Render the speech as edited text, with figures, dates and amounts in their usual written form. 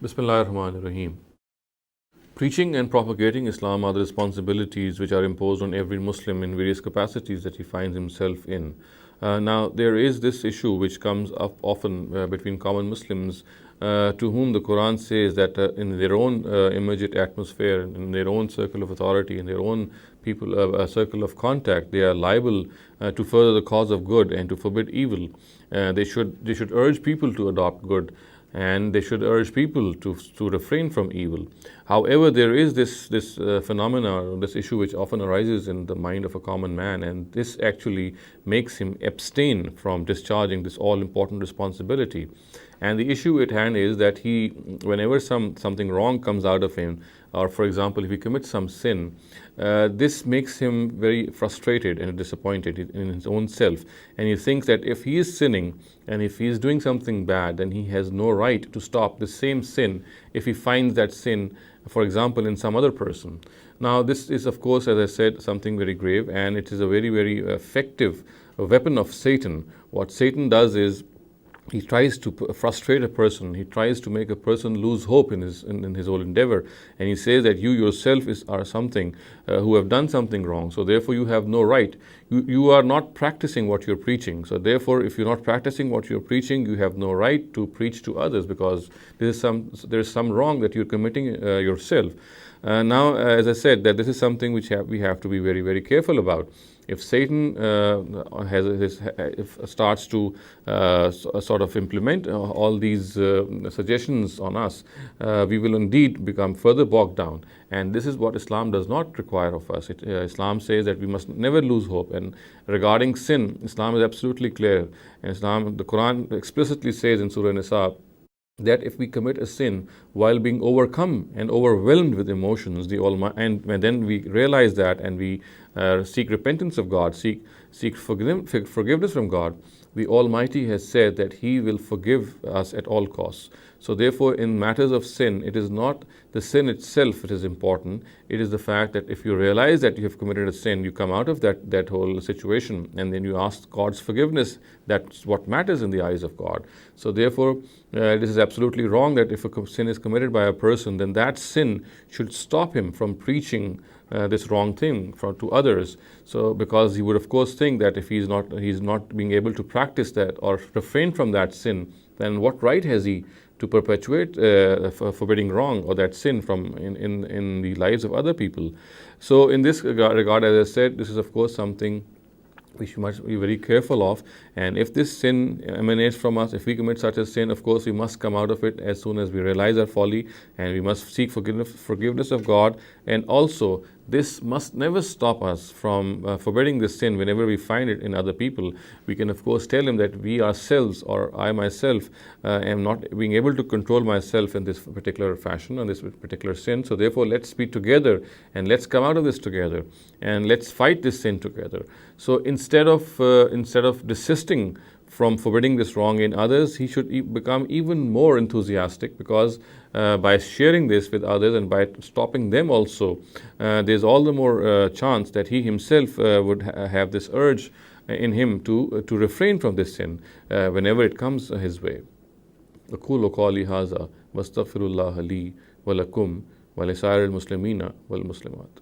Bismillahir Rahmanir Rahim. Preaching and propagating Islam are the responsibilities which are imposed on every Muslim in various capacities that he finds himself in. Now, there is this issue which comes up often between common Muslims to whom the Quran says that in their own immediate atmosphere, in their own circle of authority, in their own circle of contact, they are liable to further the cause of good and to forbid evil. They should urge people to adopt good, and they should urge people to refrain from evil. However, there is this phenomena, this issue which often arises in the mind of a common man, and this actually makes him abstain from discharging this all-important responsibility. And the issue at hand is that whenever something wrong comes out of him, or for example, if he commits some sin, this makes him very frustrated and disappointed in his own self. And he thinks that if he is sinning and if he is doing something bad, then he has no right to stop the same sin if he finds that sin, for example, in some other person. Now, this is, of course, as I said, something very grave, and it is a very, very effective weapon of Satan. What Satan does is, he tries to frustrate a person. He tries to make a person lose hope in his whole endeavor, and he says that you yourself are something who have done something wrong. So therefore, you have no right. You are not practicing what you're preaching. So therefore, if you're not practicing what you're preaching, you have no right to preach to others, because there is some wrong that you're committing yourself. Now, as I said, that this is something which we have to be very, very careful about. If Satan starts to sort of implement all these suggestions on us, we will indeed become further bogged down. And this is what Islam does not require of us. Islam says that we must never lose hope. And regarding sin, Islam is absolutely clear. And the Quran explicitly says in Surah Nisa that if we commit a sin while being overcome and overwhelmed with emotions, and then we realize that and we seek repentance of God, seek forgiveness from God, the Almighty has said that He will forgive us at all costs. So therefore, in matters of sin, it is not the sin itself that is important. It is the fact that if you realize that you have committed a sin, you come out of that whole situation, and then you ask God's forgiveness. That's what matters in the eyes of God. So therefore, this is absolutely wrong that if a sin is committed by a person, then that sin should stop him from preaching this wrong thing to others. So because he would of course think that if he's not being able to practice that or refrain from that sin, then what right has he to perpetuate forbidding wrong or that sin in the lives of other people? So in this regard, as I said, this is of course something we must be very careful of. And if this sin emanates from us, if we commit such a sin, of course we must come out of it as soon as we realize our folly, and we must seek forgiveness of God. And also, this must never stop us from forbidding this sin whenever we find it in other people. We can of course tell him that we ourselves, or I myself, am not being able to control myself in this particular fashion, on this particular sin. So therefore, let's be together and let's come out of this together and let's fight this sin together. So instead of desisting from forbidding this wrong in others, he should become even more enthusiastic, because by sharing this with others and by stopping them also, there's all the more chance that he himself would have this urge in him to refrain from this sin whenever it comes his way. أقول قولي هذا واستغفر الله لي ولكم ولسائر المسلمين والمسلمات.